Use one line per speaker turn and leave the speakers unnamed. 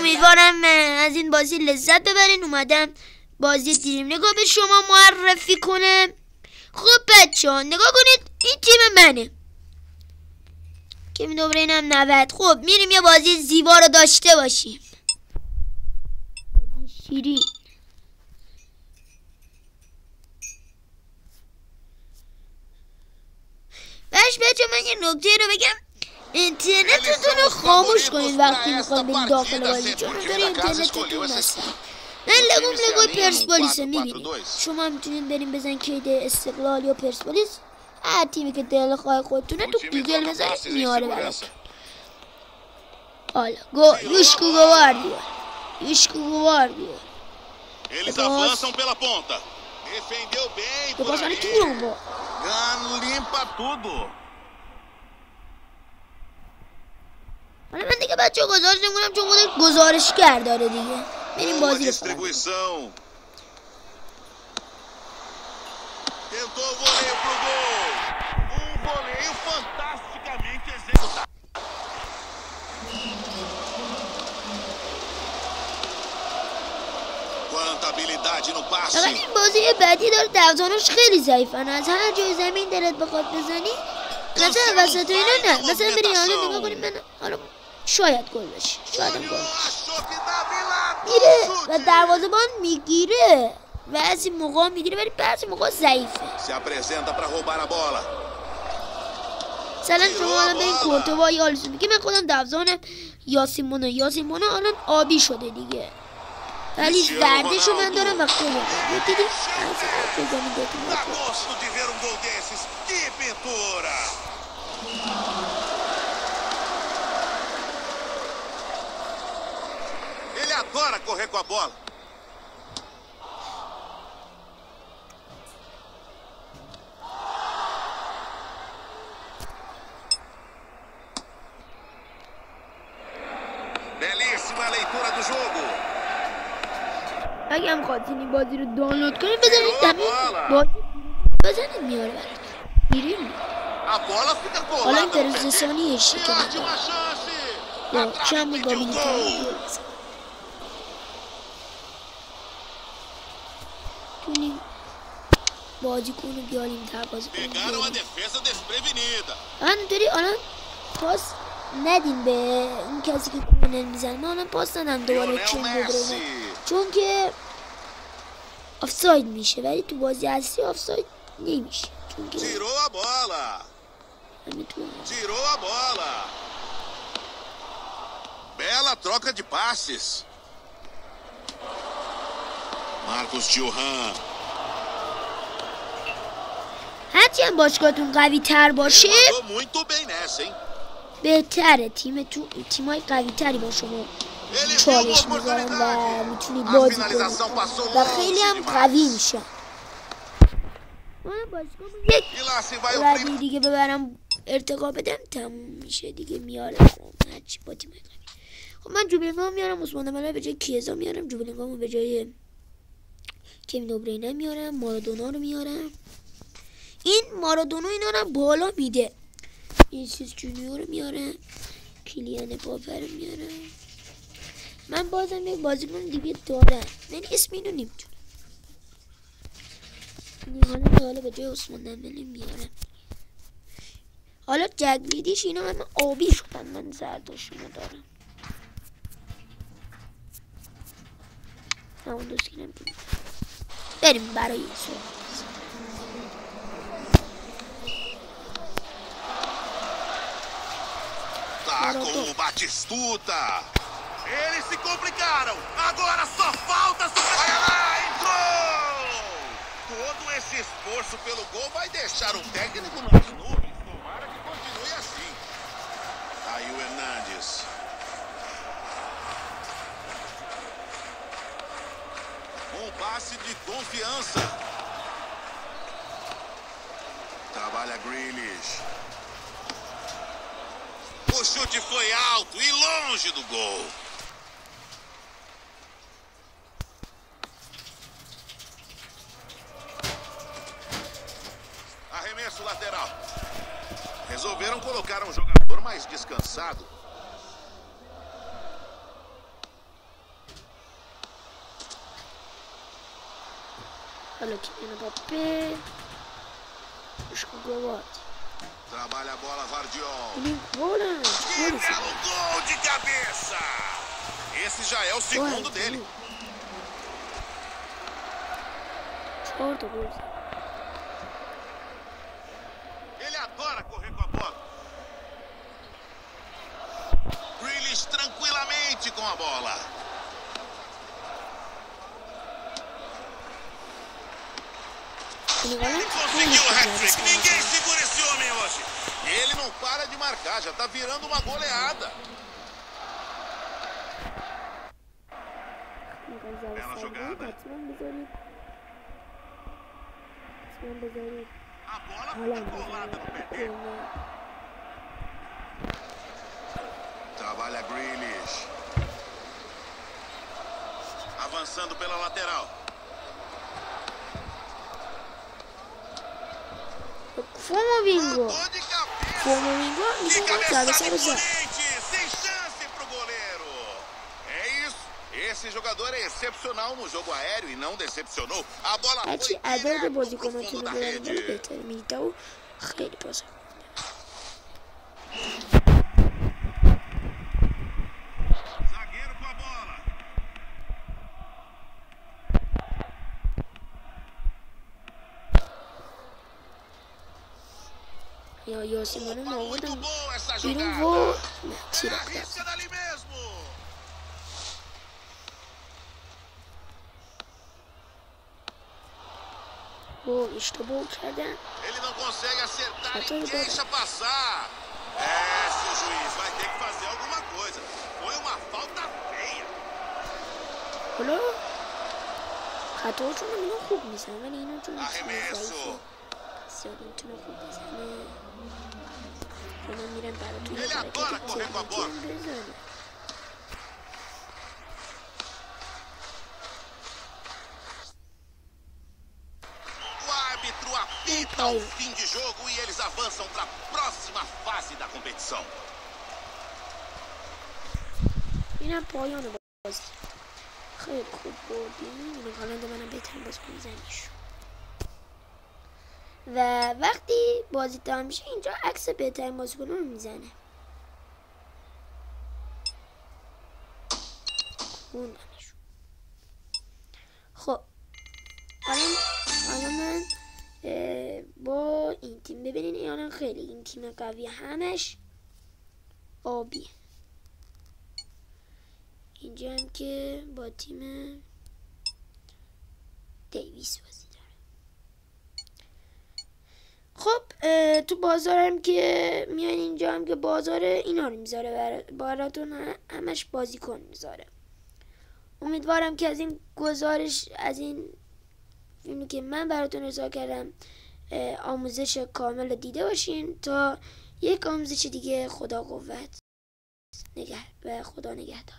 امیدوارم از این بازی لذت ببرین. اومدم بازی دریم نگاه به شما معرفی کنم. خب بچه ها نگاه کنید، این تیم منه. کیوین دی بروینه 90. خب میریم یه بازی زیبا رو داشته باشیم. شیرین. بچه من یه نکته رو بگم، اینترنتتون رو خاموش کنید وقتی میخوام برید داخل بازی، چون اونطوری اینترنتتون هستن. من لگوی پرسپولیس میبینید. شما میتونید بریم بزن کید استقلال یا پرسپولیس، هر تیمی که دل خواهی خودتونه تو گوگل بزنید میاره براتون. حالا Yushku Guardia.
Eles avançam pela ponta. Defendeu bem por aí. Gano limpa tudo.
حالا من دیگه بچه گزارش نمی‌کنم چون خودش گزارشگر داره دیگه. بریم بازی رو کنیم.
Tentou o voleio pro gol. Voleio fantasticamente executado. Quanta habilidade no passe.
اما این بازی بعدی داره دروازه‌بانش خیلی ضعیفن. از هر جای زمین دلت بخواد بزنی مثلا وسط اینا نه، مثلا بری حالا نگاه کنیم. من حالا شاید گل بشه، شاید هم گل بشه. میره و دروازه‌بان میگیره، بعضی موقع میگیره ولی بعضی موقع ضعیفه. مثلا شما الان به این کورتوا یا آلیسون میگه من خودم دروازه‌بانم. یاسین مونا الان آبی شده دیگه، ولی زردشو من دارم و خیلی دیدی
Ele adora correr com a bola. Belíssima leitura do jogo.
اگه هم خواستین این بازی رو دانلود کنید بزنید همین بازی بزنید میاره براتون. میریم حالا این درزستانیشه که یا کم نگاه کنیم بازی کنو بیاریم تر بازی کنیم. داری الان پاس ندیم به اون کسی که کورنر میزنه. من الان پاس ندم دوباره کیوین دی بروینه چون که آفساید میشه، ولی تو بازی اصلی آفساید نمیشه چون که
tirou a bola. Bela troca de passes. Marcos Thuram.
هرچی هم باشگاهتون قوی تر باشه بهتره. تیمای قوی تری با شما چالش میذارن و میتونید بازی کنید و خیلی هم قوی میشن. من باشگاهمون یک رقی دیگه ببرم ارتقا بدم تموم میشه دیگه، میاره برام هرچی با تیمای قوی. خب من جوبلینگام میارم، عثمان دمبله به جای کیزا میارم، جوبلینگامو به جای کیوین دی بروینه میارم، مارادونا رو میارم. این مارادونا اینا رو بالا میده. وینیسیوس جونیور رو میارم، کیلیان امباپه رو میارم. من بازم یک بازیکن دیگه دارم، من اسم اینو نمیتونم. حالا به جای عثمان دمبله میارم. حالا جگلیدیش اینا همه آبی شدن، من زرداشونو دارم. همون دوست کنم بریم برای این صحبت.
Com o Batistuta. Eles se complicaram. Agora só falta superar. Vai lá, entrou! Todo esse esforço pelo gol vai deixar o técnico nas nuvens. Tomara que continue assim. Aí o Hernandes. Um passe de confiança. Trabalha Grealish. O chute foi alto e longe do gol. Arremesso lateral. Resolveram colocar um jogador mais descansado.
Olha aqui, Mbappé. Acho que o gol.
Trabalha a bola, Vardiol.
Ele volante.
Que belo gol de cabeça! Esse já é o segundo dele.
Outro gol.
Ele adora correr com a bola. Grealish tranquilamente com a bola. Ele conseguiu o hat-trick. Ninguém segura esse homem hoje. Ele não para de marcar, já tá virando uma goleada. Bela jogada. A bola foi colada no pé dele. Trabalha Grealish. Avançando pela lateral.
Fomos bingo. Fomos bingo.
Que cabeçada imponente. Sem chance pro goleiro. É isso. Esse jogador é excepcional no jogo aéreo e não decepcionou. A bola foi direto pro fundo da rede.
Então, خیلی بازه.
Zagueiro com a bola.
Eu Simone não
Muito bom essa
e
jogada.
não vou
Ele
tirar.
arrisca dali mesmo.
Estou bom, cadê?
Ele não consegue acertar e deixa passar. É, seu juiz vai ter que fazer alguma coisa. Foi uma falta feia.
حالا خطاهاشون رو اینا خوب میزن ولی اینا چون
Arremesso.
زیاد میتونه خوب بزنه اونا میرن برای توی
Ele adora correr com a bola.
بزنه
O árbitro apita o fim de jogo e eles avançam para a próxima fase da competição.
اینم پایان بازی خیلی خوب بردیم اینو هالند منم بهترین بازیکن زنیش و وقتی بازی تمام میشه اینجا عکس بهترین بازیکن رو میزنه خوندمشون خب الان من با این تیم ببینین اینا خیلی این تیم قوی همش آبی اینجا هم که با تیم دیویس بازی داره خب تو بازارم که میان اینجا هم که بازار اینا رو میذاره براتون همش بازیکن میذاره امیدوارم که از این گزارش از این فیلمی که من براتون ارائه کردم آموزش کامل دیده باشین تا یک آموزش دیگه خدا قوت و خدا نگهدار